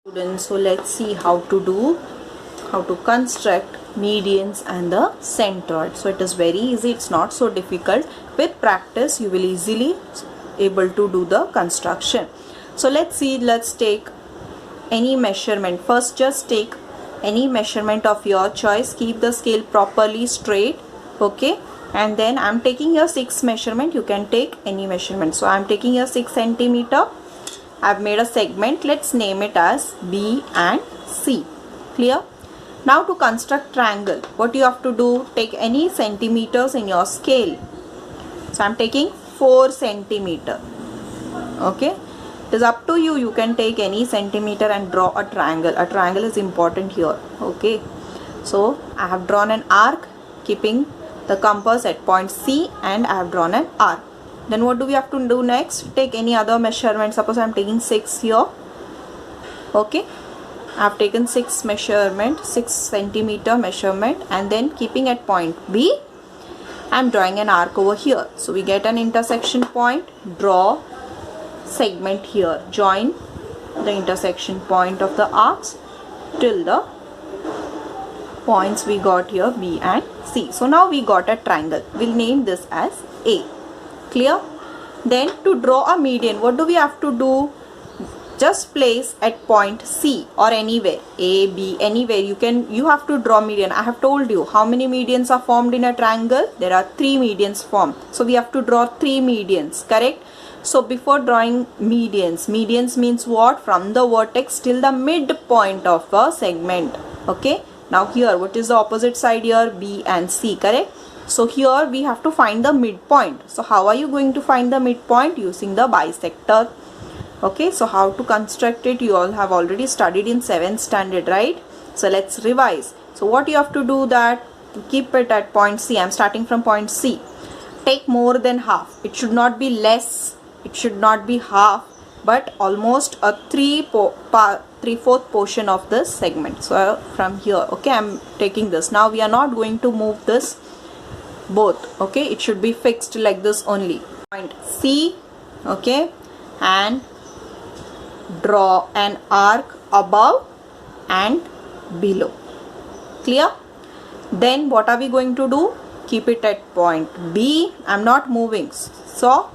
Students, so let's see how to construct medians and the centroid. So it is very easy, it's not so difficult. With practice you will easily able to do the construction. So let's see, let's take any measurement. First just take any measurement of your choice, keep the scale properly straight, okay, and then I'm taking here 6 measurement. You can take any measurement. So I'm taking here 6 centimeter. I've made a segment. Let's name it as B and C. Clear? Now to construct triangle, what you have to do, take any centimeters in your scale. So I'm taking 4 centimeter. Okay, it is up to you. You can take any centimeter and draw a triangle. A triangle is important here. Okay, so I have drawn an arc keeping the compass at point C, and I have drawn an arc. Then what do we have to do next? Take any other measurement. Suppose I am taking 6 here. Okay, I have taken 6 centimeter measurement, and then keeping at point B, I am drawing an arc over here. So we get an intersection point, draw segment here, join the intersection point of the arcs till the points we got here B and C. So now we got a triangle. We'll name this as A. Clear? Then to draw a median, what do we have to do? Just place at point C or anywhere, A, B, anywhere you have to draw median. I have told you how many medians are formed in a triangle. There are 3 medians formed. So we have to draw 3 medians, correct? So before drawing medians means what? From the vertex till the midpoint of a segment. Okay. Now here, what is the opposite side here? B and C, correct? So here we have to find the midpoint. So how are you going to find the midpoint? Using the bisector. Okay, so how to construct it, you all have already studied in 7th standard, right? So let's revise. So what you have to do, that to keep it at point C, I am starting from point C. Take more than half. It should not be less, it should not be half, but almost a 3/4 portion of this segment. So from here, okay, I am taking this. Now we are not going to move this both, okay, it should be fixed like this only. Point C, okay, and draw an arc above and below. Clear? Then what are we going to do? Keep it at point B. I'm not moving, so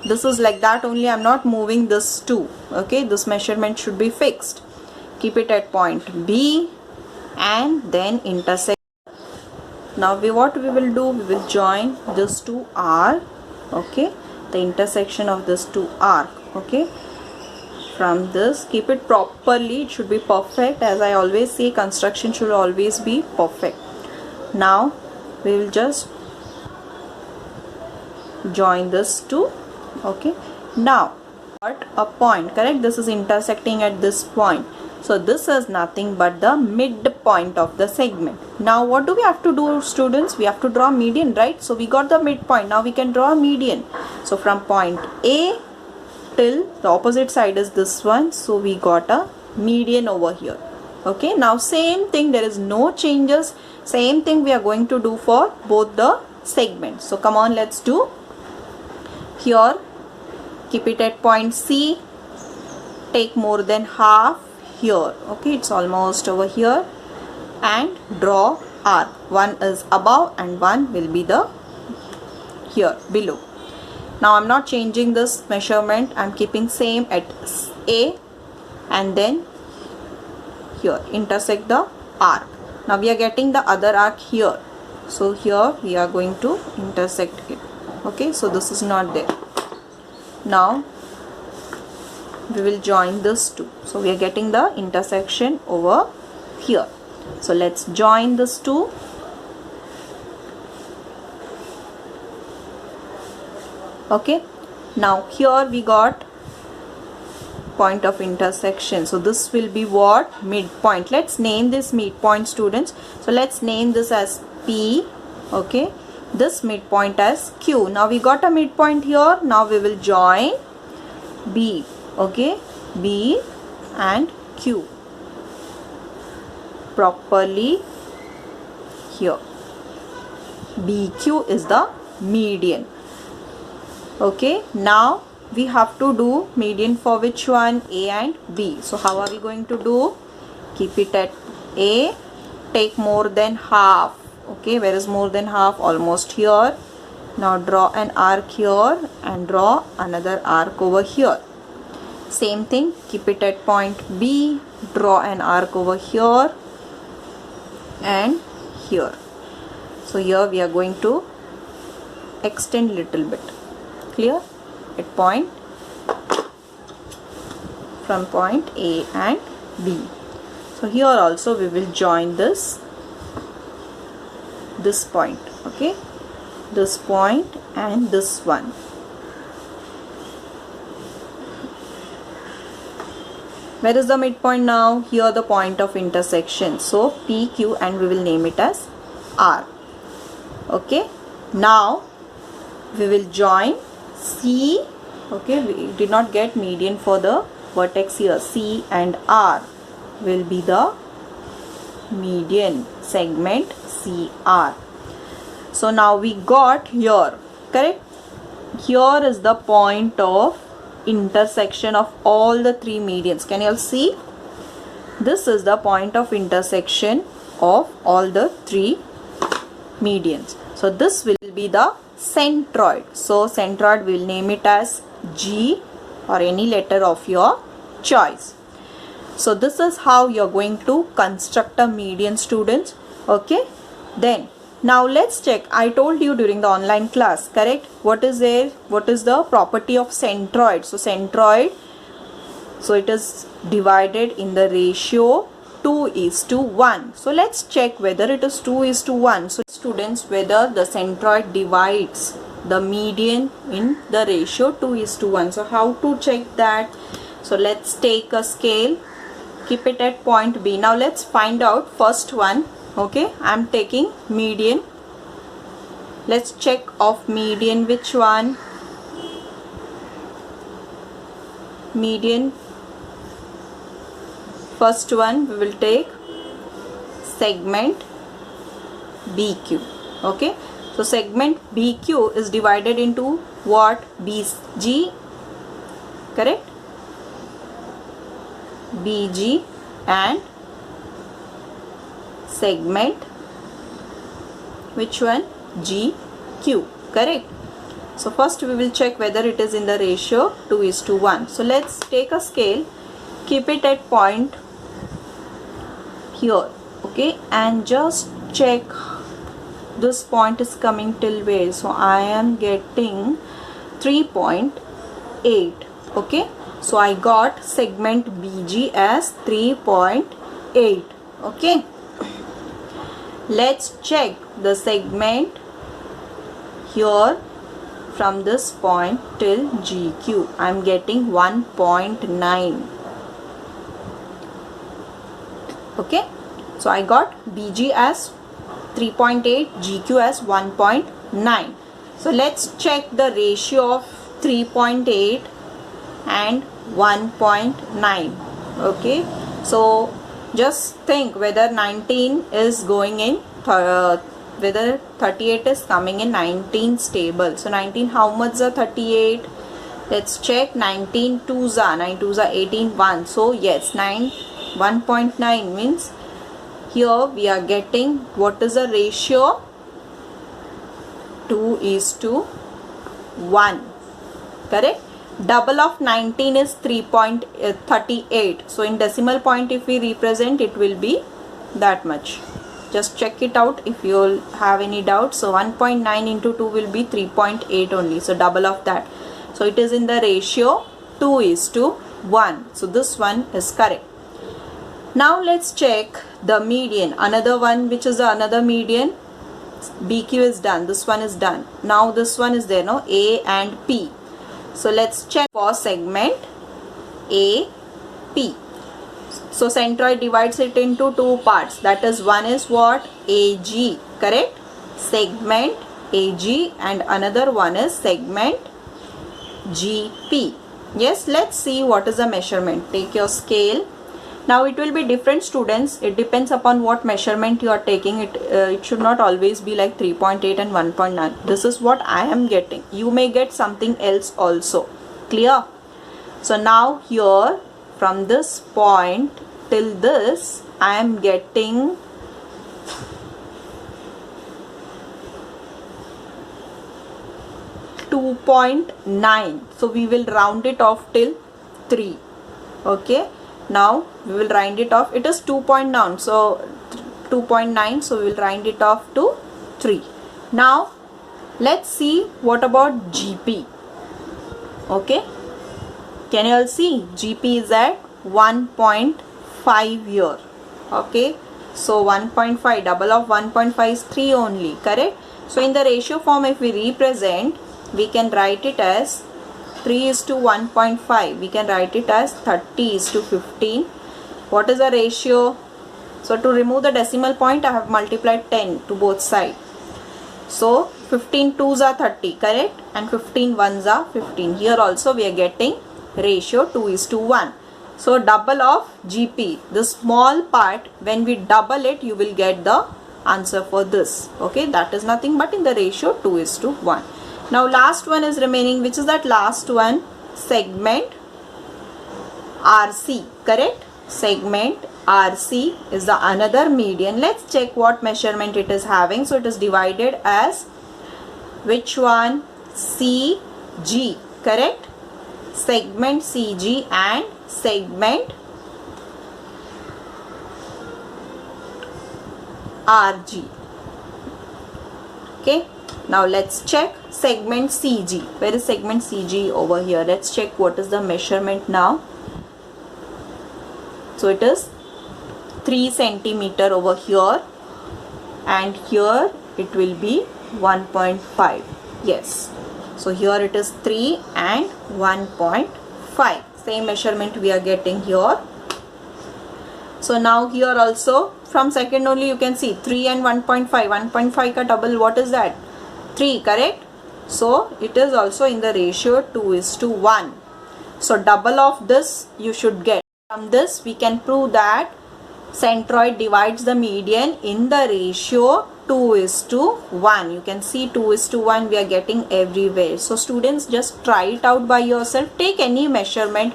this is like that only. I'm not moving this too. Okay, this measurement should be fixed. Keep it at point B and then intersect. Now what we will do, we will join this 2 arc, okay, the intersection of this 2 arc, okay. From this, keep it properly, it should be perfect. As I always say, construction should always be perfect. Now we will just join this 2, okay. Now got a point, correct? This is intersecting at this point. So this is nothing but the midpoint of the segment. Now what do we have to do, students? We have to draw median, right? So we got the midpoint. Now we can draw a median. So from point A till the opposite side is this one. So we got a median over here. Okay, now same thing, there is no changes. Same thing we are going to do for both the segments. So come on, let's do. Here, keep it at point C. Take more than half here, okay, it's almost over here, and draw arc. One is above and one will be the here below. Now I'm not changing this measurement, I'm keeping same at A, and then here intersect the arc. Now we are getting the other arc here, so here we are going to intersect it. Okay, so this is not there. Now we will join this 2. So we are getting the intersection over here. So let's join this 2. Okay, now here we got point of intersection. So this will be what? Midpoint. Let's name this midpoint, students. So let's name this as P, okay, this midpoint as Q. Now we got a midpoint here. Now we will join B, okay, B and Q properly here. BQ is the median. Okay, now we have to do median for which one? A and B. So how are we going to do? Keep it at A, take more than half. Okay, where is more than half? Almost here. Now draw an arc here and draw another arc over here. Same thing, keep it at point B, draw an arc over here and here. So here we are going to extend little bit. Clear? At point, from point A and B. So here also we will join this point. Okay, this point and this one. Where is the midpoint now? Here the point of intersection. So PQ, and we will name it as R. Okay. Now we will join C. Okay, we did not get median for the vertex here. C and R will be the median segment CR. So now we got here, correct? Here is the point of intersection of all the three medians. Can you all see? This is the point of intersection of all the three medians. So this will be the centroid. So centroid, we will name it as G or any letter of your choice. So this is how you are going to construct a median, students. Okay, then now let's check. I told you during the online class, correct? What is there? What is the property of centroid? So centroid, so it is divided in the ratio 2:1. So let's check whether it is 2:1. So students, whether the centroid divides the median in the ratio 2:1. So how to check that? So let's take a scale, keep it at point B. Now let's find out first one. Okay, I am taking median. Let's check of median. Which one? Median. First one we will take segment BQ. Okay, so segment BQ is divided into what? BG, correct? BG and segment, which one? GQ, correct? So first we will check whether it is in the ratio 2:1. So let's take a scale, keep it at point here, okay, and just check this point is coming till where. So I am getting 3.8. okay, so I got segment BG as 3.8. okay, let's check the segment here from this point till GQ. I am getting 1.9. okay, so I got BG as 3.8, GQ as 1.9. so let's check the ratio of 3.8 and 1.9. okay, so just think whether 19 is going in, whether 38 is coming in 19 stable. So 19, how much is 38? Let's check. 19 2s are 9 2s are 18 1. So yes, 1.9 means here we are getting what is the ratio? 2:1. correct? Double of 19 is 3.38. so in decimal point if we represent, it will be that much. Just check it out if you will have any doubt. So 1.9 into 2 will be 3.8 only, so double of that. So it is in the ratio 2:1. so this one is correct. Now let's check the median, another one. Which is the another median? BQ is done, this one is done. Now this one is there, no? A and P. So let's check for segment AP. So centroid divides it into two parts. That is, one is what? AG, correct? Segment AG, and another one is segment GP. Yes, let's see what is the measurement. Take your scale. Now it will be different, students. It depends upon what measurement you are taking. It should not always be like 3.8 and 1.9. This is what I am getting. You may get something else also. Clear? So now here from this point till this I am getting 2.9. So we will round it off till 3. Okay, now we will round it off. It is 2.9, so 2.9, so we will round it off to 3. Now let's see what about GP. Okay, can you all see GP is at 1.5 here. Okay, so 1.5, double of 1.5 is 3 only, correct? So in the ratio form, if we represent, we can write it as 3 is to 1.5. We can write it as 30 is to 15. What is the ratio? So to remove the decimal point, I have multiplied 10 to both sides. So 15 2s are 30, correct? And 15 1s are 15. Here also we are getting ratio 2 is to 1. So double of GP, the small part, when we double it, you will get the answer for this. Okay, that is nothing but in the ratio 2 is to 1. Now last one is remaining, which is that last one, segment RC, correct? Segment RC is the another median. Let's check what measurement it is having. So it is divided as which one? CG, correct? Segment CG and segment RG. Okay, now let's check segment CG. Where is segment CG? Over here. Let's check what is the measurement now. So it is 3 centimeter over here, and here it will be 1.5. Yes, so here it is 3 and 1.5. Same measurement we are getting here. So now here also from second only you can see 3 and 1.5. 1.5 ka double, what is that? 3, correct? So it is also in the ratio 2 is to 1. So double of this you should get. From this we can prove that centroid divides the median in the ratio 2 is to 1. You can see 2 is to 1 we are getting everywhere. So students, just try it out by yourself. Take any measurement.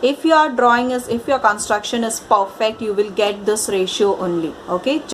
If your drawing is, if your construction is perfect, you will get this ratio only. Okay.